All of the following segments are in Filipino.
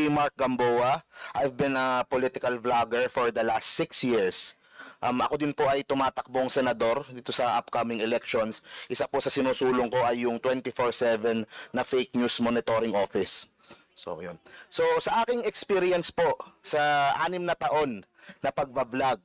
Mark Gamboa. I've been a political vlogger for the last 6 years. Ako din po ay tumatakbong senador dito sa upcoming elections. Isa po sa sinusulong ko ay yung 24/7 na fake news monitoring office. So, yun. So, sa aking experience po sa 6 na taon na pagbablog,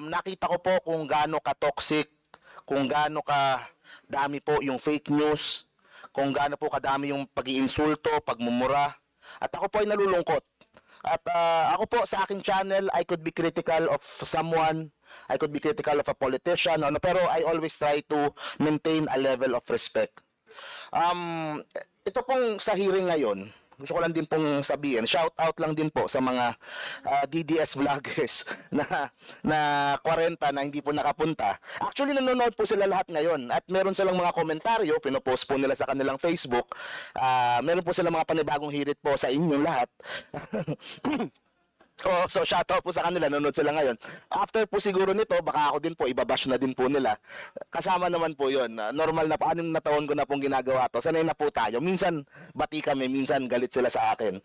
nakita ko po kung gaano ka-toxic, kung gaano ka dami po yung fake news, kung gaano po kadami yung pag-iinsulto, pagmumura. At ako po ay nalulungkot. At ako po sa aking channel, I could be critical of someone, I could be critical of a politician, pero I always try to maintain a level of respect. Ito pong sa hearing ngayon, gusto ko lang din pong sabihin, shout out lang din po sa mga DDS vloggers na 40 na hindi po nakapunta. Actually, nanonood po sila lahat ngayon at meron silang mga komentaryo, pinopost po nila sa kanilang Facebook. Meron po silang mga panibagong hirit po sa inyong lahat. Oh, so shout out po sa kanila, nanonood sila ngayon. After po siguro nito, baka ako din po, ibabash na din po nila. Kasama naman po yun. Normal na po, 6 na taon ko na pong ginagawa to. Sanay na po tayo. Minsan bati kami, minsan galit sila sa akin.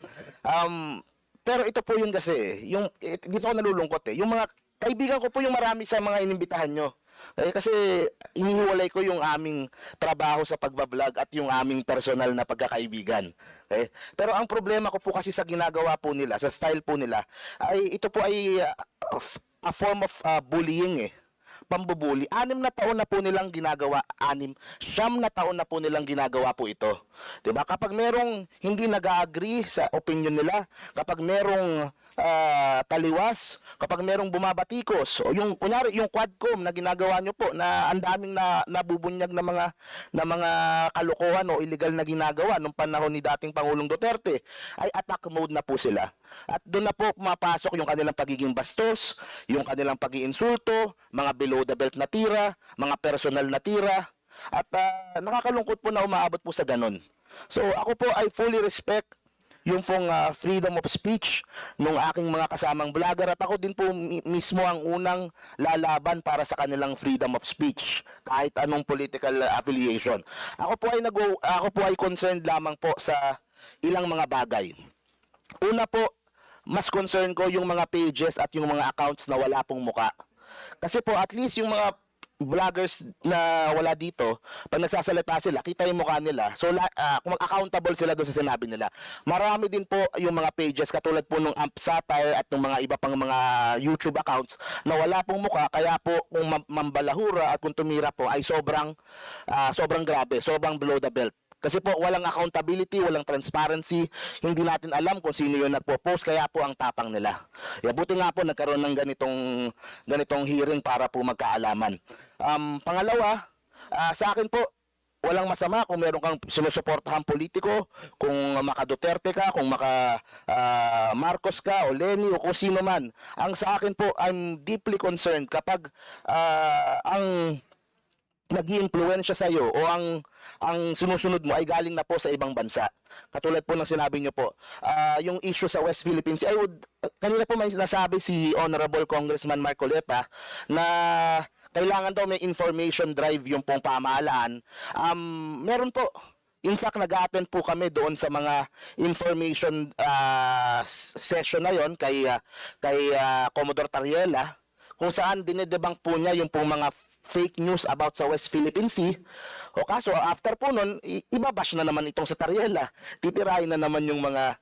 Pero ito po yun kasi, dito ako nalulungkot eh. Yung mga kaibigan ko po yung marami sa mga inimbitahan nyo. Kasi inihiwalay ko yung aming trabaho sa pagbablog at yung aming personal na pagkakaibigan. Pero ang problema ko po kasi sa ginagawa po nila, sa style po nila, ay ito po ay a form of bullying eh. Pambubuli. 6 na taon na po nilang ginagawa, 9 na taon na po nilang ginagawa po ito. 'Di ba? Kapag merong hindi nag-agree sa opinion nila, kapag merong taliwas, kapag merong bumabatikos, o yung kunyari yung quadcom na ginagawa nyo po na ang daming nabubunyag na mga kalokohan o illegal na ginagawa nung panahon ni dating Pangulong Duterte, ay attack mode na po sila. At doon na po pumapasok yung kanilang pagiging bastos, yung kanilang pag-iinsulto, mga below the belt na tira, mga personal na tira, at nakakalungkot po na umaabot po sa ganon. So ako po ay fully respect yung pong freedom of speech nung aking mga kasamang vlogger at ako din po mismo ang unang lalaban para sa kanilang freedom of speech kahit anong political affiliation. Ako po ay concerned lamang po sa ilang mga bagay. Una po, mas concern ko yung mga pages at yung mga accounts na wala pong muka. Kasi po at least yung mga vloggers na wala dito, pag nagsasalita sila, kita yung mukha nila. So, kung accountable sila doon sa sinabi nila. Marami din po yung mga pages, katulad po nung Amp Satire at ng mga iba pang mga YouTube accounts na wala pong mukha. Kaya po, kung mambalahura at kung tumira po, ay sobrang grabe, sobrang below the belt. Kasi po, walang accountability, walang transparency, hindi natin alam kung sino yung nagpo-post, kaya po ang tapang nila. Buti nga po nagkaroon ng ganitong hearing para po magkaalaman. Pangalawa, sa akin po, walang masama kung meron kang sinusuportahang politiko, kung maka Duterte ka, kung maka Marcos ka, o Lenny, o kung sino man. Ang sa akin po, I'm deeply concerned kapag ang nag-i-impluwensya sa iyo o ang sinusunod mo ay galing na po sa ibang bansa. Katulad po ng sinabi niyo po, yung issue sa West Philippines, kanina po may nasabi si Honorable Congressman Marcoleta na kailangan daw may information drive yung pong pamahalaan. Meron po. In fact, nag-attend po kami doon sa mga information session na yon kay Commodore Tariela, kung saan dinedebunk po niya yung pong mga fake news about sa West Philippine Sea. O kaso after po nun, ibabash na naman itong sa Tariela. Titirahin na naman yung mga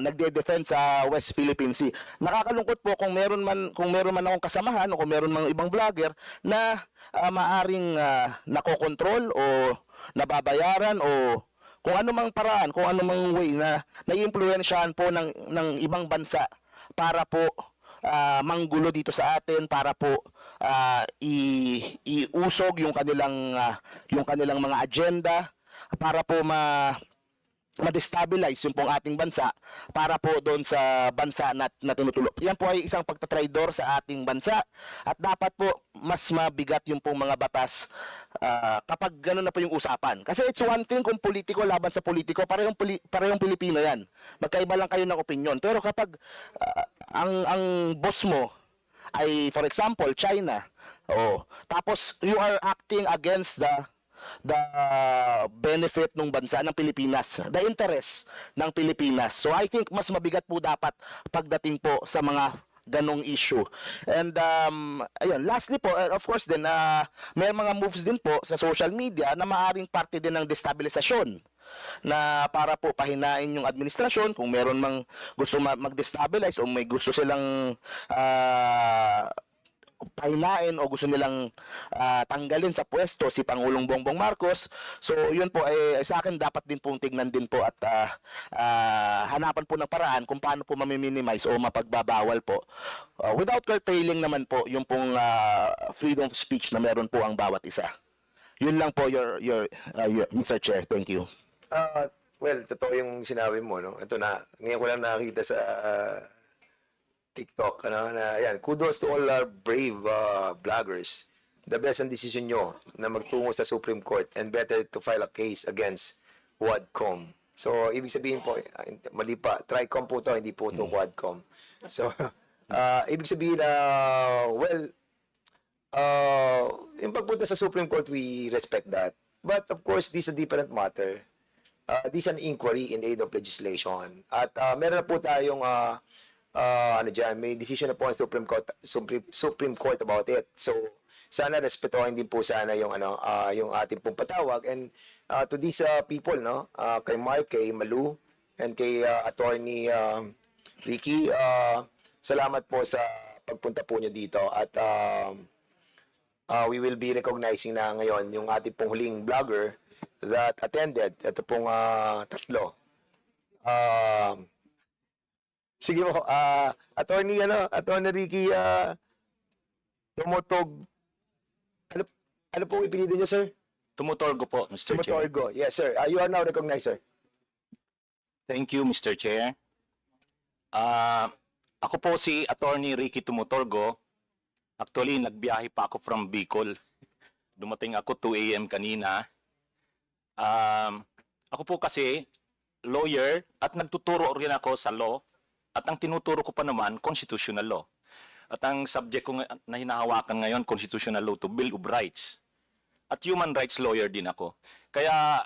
nagde-defend sa West Philippine Sea. Nakakalungkot po kung meron man akong kasamahan o kung meron mang ibang vlogger na maaring nakokontrol o nababayaran o kung anumang paraan, kung anumang way na naiimpluwensyahan po ng ibang bansa para po manggulo dito sa atin, para po iusog yung kanilang mga agenda, para po ma-destabilize yung pong ating bansa, para po doon sa bansa na tinutulog. Yan po ay isang pagtatraidor sa ating bansa at dapat po mas mabigat yung pong mga batas kapag gano'n na po yung usapan. Kasi it's one thing kung politiko laban sa politiko, parehong Pilipino yan. Magkaiba lang kayo ng opinion. Pero kapag ang boss mo ay, for example, China, tapos you are acting against the benefit ng bansa ng Pilipinas, the interest ng Pilipinas. So I think mas mabigat po dapat pagdating po sa mga ganong issue. And ayun, lastly po, of course din, may mga moves din po sa social media na maaring parte din ng destabilisasyon na para po pahinain yung administrasyon kung meron mang gusto mag-destabilize o may gusto silang pahinain o gusto nilang tanggalin sa pwesto si Pangulong Bongbong Marcos. So yun po ay sa akin dapat din pong tignan din po at hanapan po ng paraan kung paano po mamiminimize o mapagbabawal po without curtailing naman po yung pong freedom of speech na meron po ang bawat isa. Yun lang po your Mr. Chair. Thank you. Well, totoo yung sinabi mo, no? Ito na, ngayon ko lang nakita sa TikTok, ano, na yan. Kudos to all our brave vloggers. The best ang decision nyo na magtungo sa Supreme Court and better to file a case against Quadcom. So, ibig sabihin po, mali pa, Tricom po to, hindi po to Quadcom. So, ibig sabihin na, yung pagpunta sa Supreme Court, we respect that. But of course, this is a different matter. This is an inquiry in aid of legislation. At meron na po tayong ano dyan, may decision na po ang Supreme Court about it. So sana respetuhin din po sana yung yung ating pong patawag, and to these people, no, kay Mark, kay Malu, and kay Attorney Ricky, salamat po sa pagpunta po niyo dito, at we will be recognizing na ngayon yung ating pong huling vlogger that attended. Ito pong tatlo. Sige mo, Attorney Ricky Tumutog. Ano po ipilido niyo, sir? Tumutorgo po, Mr. Chair. Tumutorgo. Yes, sir. You are now recognized, sir. Thank you, Mr. Chair. Ako po si Attorney Ricky Tumutorgo. Actually, nagbiyahe pa ako from Bicol. Dumating ako 2 a.m. kanina. Ako po kasi lawyer at nagtuturo rin ako sa law. At ang tinuturo ko pa naman, constitutional law. At ang subject ko na hinahawakan ngayon, constitutional law to Bill of Rights. At human rights lawyer din ako. Kaya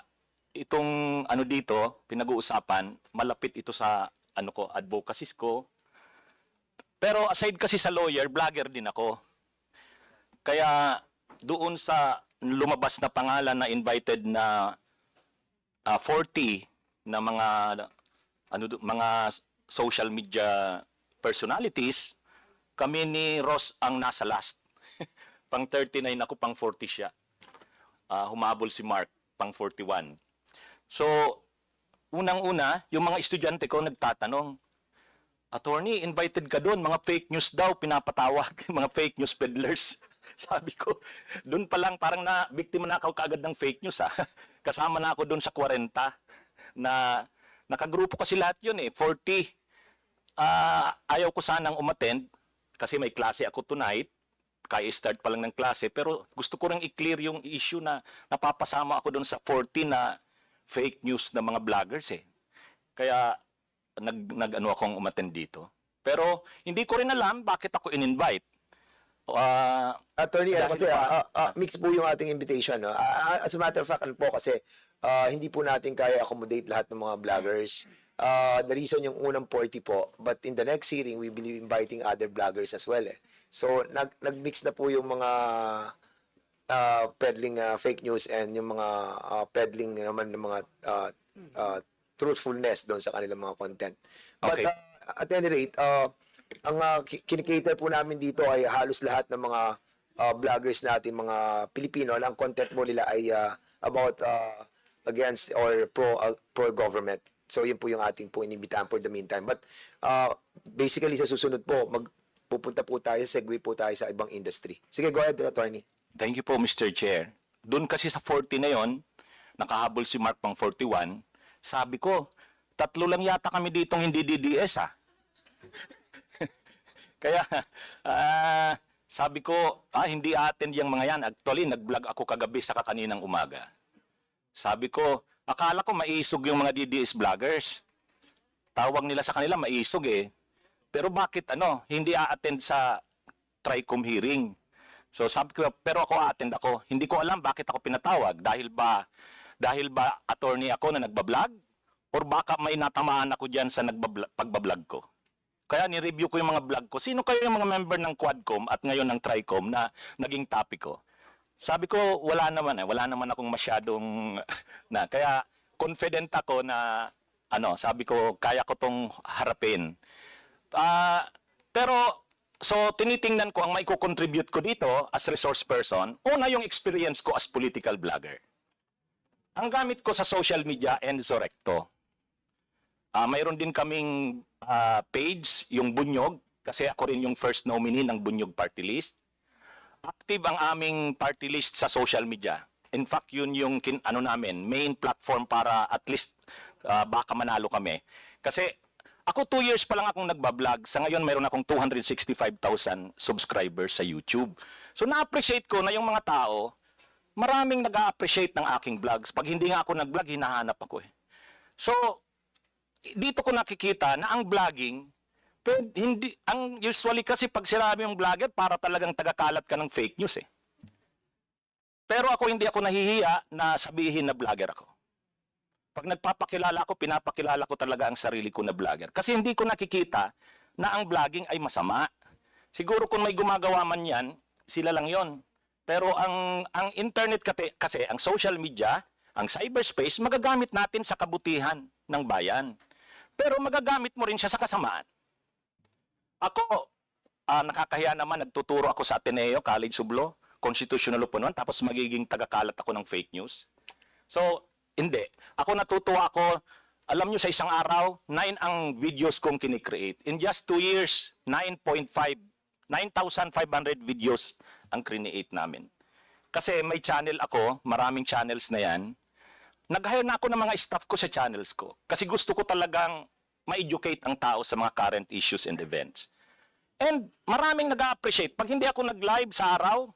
itong dito, pinag-uusapan, malapit ito sa advocacies ko. Pero aside kasi sa lawyer, vlogger din ako. Kaya doon sa lumabas na pangalan na invited na 40 na mga social media personalities, kami ni Ross ang nasa last. Pang 39 ako, pang 40 siya. Humabol si Mark, pang 41. So, unang-una, yung mga estudyante ko nagtatanong, Attorney, invited ka doon, mga fake news daw, pinapatawag, mga fake news peddlers. Sabi ko, doon pa lang parang biktima na ako kaagad ng fake news. Kasama na ako doon sa 40 na nakagrupo kasi lahat yun 40. Ayaw ko sanang umattend kasi may klase ako tonight. Kaya start pa lang ng klase. Pero gusto ko rin i-clear yung issue na napapasama ako doon sa 40 na fake news na mga vloggers Kaya akong umattend dito. Pero hindi ko rin alam bakit ako in-invite. Attorney, kasi mix po yung ating invitation. No? As a matter of fact, kasi hindi po natin kaya accommodate lahat ng mga vloggers. The reason yung unang 40 po, but in the next hearing, we will be inviting other vloggers as well. So, nag-mix na po yung mga peddling fake news and yung mga peddling naman ng mga truthfulness doon sa kanilang mga content. But Okay. At any rate, ang kinikater po namin dito ay halos lahat ng mga vloggers natin, mga Pilipino, na ang content mo nila ay about against or pro-government. So, yun po yung ating po inimbitahan for the meantime. But basically, sa susunod po, pupunta po tayo, segue po tayo sa ibang industry. Sige, go ahead, Attorney. Thank you po, Mr. Chair. Doon kasi sa 40 na yon, nakahabol si Mark pang 41. Sabi ko, 3 lang yata kami ditong hindi DDS Kaya, sabi ko, hindi attend yung mga yan. Actually, nag-vlog ako kagabi sa kaninang umaga. Sabi ko, akala ko maisog yung mga DDS vloggers. Tawag nila sa kanila maisog Pero bakit hindi a-attend sa Tricom hearing? So sabi ko, pero ako attend ako. Hindi ko alam bakit ako pinatawag. Dahil ba attorney ako na nagbablog? Or baka may natamaan ako dyan sa pagbablog ko? Kaya ni-review ko yung mga vlog ko. Sino kayo yung mga member ng Quadcom at ngayon ng Tricom na naging topic ko? Sabi ko, wala naman eh. Wala naman akong masyadong na. Kaya confident ako na sabi ko, kaya ko tong harapin. Pero so tinitingnan ko ang may contribute ko dito as resource person. Una yung experience ko as political blogger. Ang gamit ko sa social media, Enzo Recto. Mayroon din kaming page, yung Bunyog, kasi ako rin yung first nominee ng Bunyog Party List. Active ang aming party list sa social media. In fact, yun yung namin, main platform para at least baka manalo kami. Kasi ako 2 years pa lang akong nagbablog. Sa ngayon, mayroon akong 265,000 subscribers sa YouTube. So na-appreciate ko na yung mga tao, maraming nag-a-appreciate ng aking vlogs. Pag hindi nga ako nag-vlog, hinahanap ako eh. So, dito ko nakikita na ang vlogging, usually kasi pag sinabi yung vlogger, para talagang tagakalat ka ng fake news eh. Pero ako hindi ako nahihiya na sabihin na vlogger ako. Pag nagpapakilala ako, pinapakilala ko talaga ang sarili ko na vlogger. Kasi hindi ko nakikita na ang vlogging ay masama. Siguro kung may gumagawa man yan, sila lang yon. Pero ang internet kasi, ang social media, ang cyberspace, magagamit natin sa kabutihan ng bayan. Pero magagamit mo rin siya sa kasamaan. Ako, nakakahiya naman, nagtuturo ako sa Ateneo, College of Law, Constitutional Law po noon, tapos magiging tagakalat ako ng fake news. So, hindi. Ako natutuwa ako, alam nyo sa isang araw, 9 ang videos kong kinikreate. In just 2 years, 9,500 videos ang create namin. Kasi may channel ako, maraming channels na yan. Nag-hire na ako ng mga staff ko sa channels ko. Kasi gusto ko talagang ma-educate ang tao sa mga current issues and events. And maraming nag-a-appreciate. Pag hindi ako nag-live sa araw,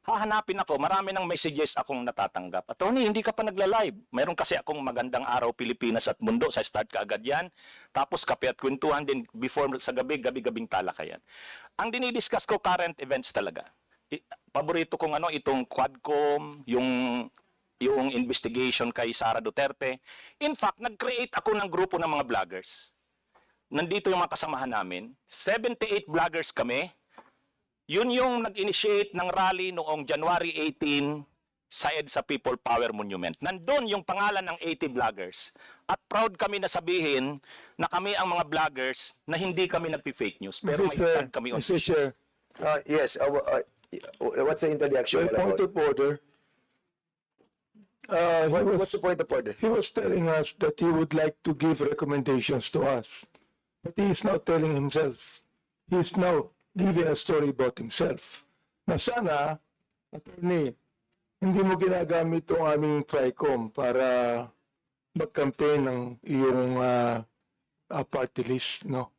hahanapin ako. Marami ng messages akong natatanggap. Attorney, hindi ka pa nagla-live. Mayroon kasi akong Magandang Araw Pilipinas at Mundo. Sa start ka agad yan. Tapos kape at kwentuhan din before sa gabi, gabi-gabing talakayan. Ang dinidiscuss ko, current events talaga. Paborito kong itong Quadcom, yung investigation kay Sara Duterte. In fact, nag-create ako ng grupo ng mga vloggers. Nandito yung mga kasamahan namin. 78 vloggers kami. Yun yung nag-initiate ng rally noong January 18 sa EDSA People Power Monument. Nandun yung pangalan ng 80 vloggers. At proud kami na sabihin na kami ang mga vloggers na hindi kami nagpi-fake news. Pero may stand kami on. Mr. Chair, Yes, what's the interjection? point of order. What's the point of order? He was telling us that he would like to give recommendations to us. But he is now telling himself. He is now giving a story about himself. Na sana, attorney, hindi mo ginagamit itong aming Tricom para mag-campaign ng iyong party list, no?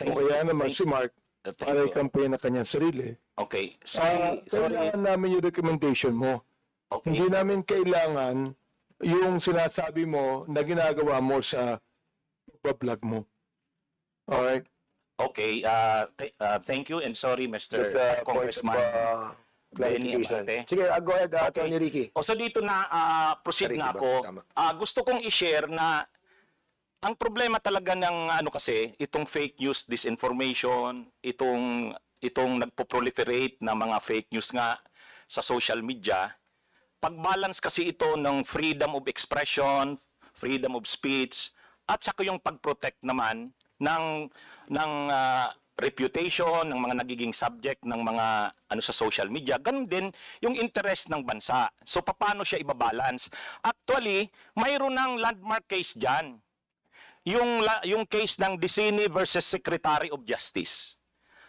O kaya naman si Mark, para i-campaign na kanyang sarili. Okay. Sorry. Kailangan namin yung recommendation mo. Okay. Hindi namin kailangan yung sinasabi mo na ginagawa mo sa pagbablog mo. Alright? Okay. Thank you and sorry, Mr. Just a point of Congressman. Benny clarification. Abate. Sige, go ahead, Attorney Ricky. O so dito na proceed Ricky na ba? ako. Tama. Gusto kong i-share na ang problema talaga ng kasi itong fake news, disinformation, itong nagpo-proliferate na mga fake news nga sa social media. Pag-balance kasi ito ng freedom of expression, freedom of speech, at saka yung pag-protect naman ng reputation ng mga nagiging subject ng mga sa social media. Ganun din yung interest ng bansa. So paano siya ibabalance? Actually, mayroon ng landmark case diyan. Yung case ng Dicini versus Secretary of Justice.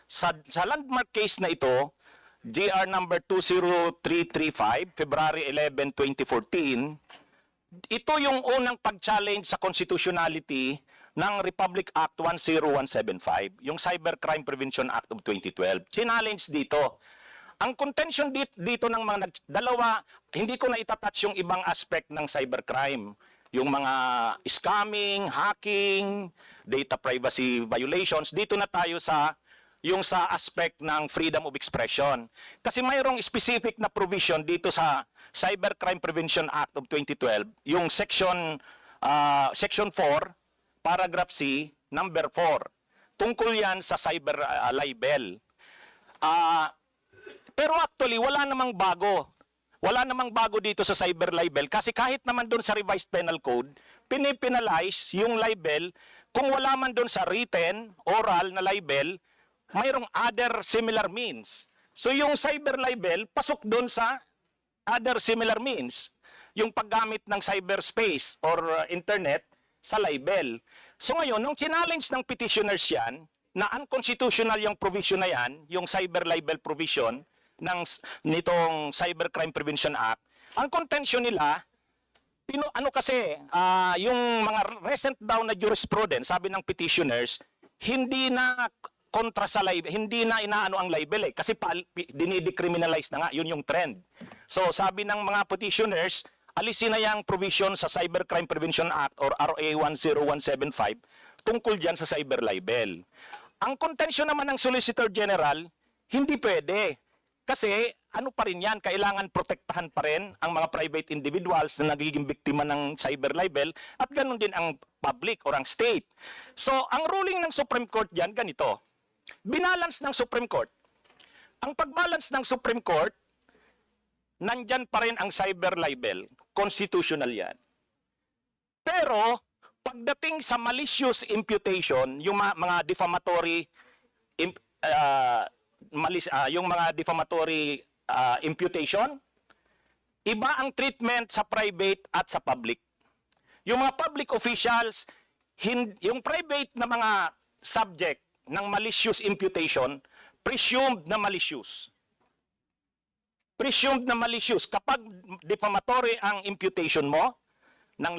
Sa landmark case na ito, GR number 20335, February 11, 2014, ito yung unang pag-challenge sa constitutionality ng Republic Act 10175, yung Cybercrime Prevention Act of 2012. Challenge dito. Ang contention dito ng mga dalawa, hindi ko na itatouch yung ibang aspect ng cybercrime. Yung mga scamming, hacking, data privacy violations. Dito na tayo sa yung sa aspect ng freedom of expression. Kasi mayroong specific na provision dito sa Cybercrime Prevention Act of 2012, yung section 4, paragraph C, number 4. Tungkol yan sa cyber libel. Pero actually, wala namang bago. Wala namang bago dito sa cyber libel kasi kahit naman doon sa revised penal code, pinipenalize yung libel kung wala man doon sa written, oral na libel, mayroong other similar means. So yung cyber libel, pasok doon sa other similar means. Yung paggamit ng cyberspace or internet sa libel. So ngayon, nung challenge ng petitioners yan, na unconstitutional yung provision na yan, yung cyber libel provision nitong Cybercrime Prevention Act, ang contention nila, yung mga recent daw na jurisprudence, sabi ng petitioners, hindi na kontra sa libel, hindi na inaano ang libel kasi dinidecriminalize na nga, yun yung trend. So sabi ng mga petitioners, alisin na yung provision sa Cybercrime Prevention Act or RA 10175 tungkol dyan sa cyber libel. Ang contention naman ng Solicitor General, hindi pwede. Kasi ano pa rin yan, kailangan protektahan pa rin ang mga private individuals na nagiging biktima ng cyber libel at ganun din ang public or ang state. So ang ruling ng Supreme Court dyan, ganito. Binalance ng Supreme Court. Ang pagbalance ng Supreme Court, nandyan pa rin ang cyber libel. Constitutional yan. Pero pagdating sa malicious imputation, yung mga defamatory yung mga defamatory imputation, iba ang treatment sa private at sa public. Yung mga public officials, yung private na mga subject ng malicious imputation, presumed na malicious. Presumed na malicious. Kapag defamatory ang imputation mo, na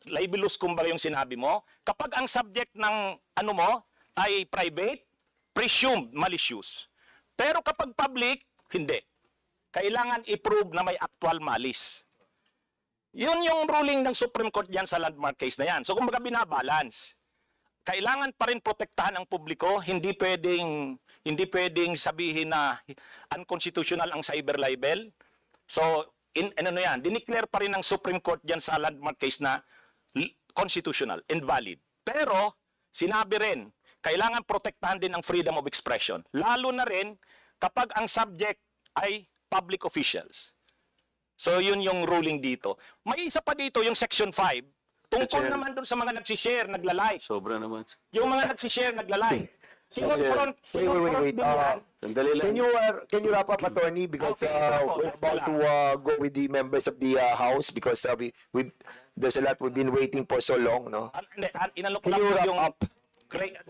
libelous kumbaga yung sinabi mo, kapag ang subject ng ano mo ay private, presumed malicious. Pero kapag public, hindi. Kailangan i-prove na may actual malice. Yun yung ruling ng Supreme Court diyan sa landmark case na yan. So kumbaga binabalance. Kailangan pa rin protektahan ang publiko, hindi pwedeng sabihin na unconstitutional ang cyber libel. So dineclare pa rin ng Supreme Court diyan sa landmark case na constitutional, invalid. Pero sinabi rin, kailangan protektahan din ang freedom of expression. Lalo na rin kapag ang subject ay public officials. So yun yung ruling dito. May isa pa dito, yung Section 5, tungkol naman dun sa mga nagsishare, nagla-live. Sobra naman. Yung mga nagsishare, nagla-live. Wait. Sandali lang. Can you wrap up, attorney? Because Okay, we're about to go with the members of the House because there's a lot we've been waiting for so long, no? Inalok Can lang you po wrap yung up?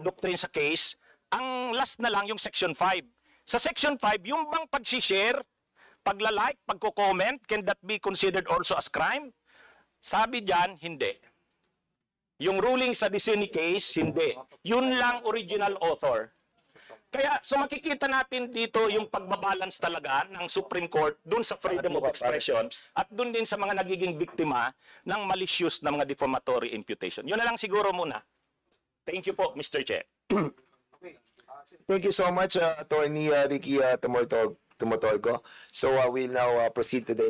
doctrine sa case. Ang last na lang yung Section 5. Sa Section 5, yung bang pag-share, pagla-like, pagko-comment, can that be considered also as crime? Sabi diyan, hindi. Yung ruling sa Dicini case, hindi. Yun lang original author. Kaya, so makikita natin dito yung pagbabalance talaga ng Supreme Court dun sa freedom of expression at dun din sa mga nagiging biktima ng malicious na mga defamatory imputation. Yun na lang siguro muna. Thank you po, Mr. Chair. Thank you so much, Attorney Ricky Tumorgo. So we'll now proceed to the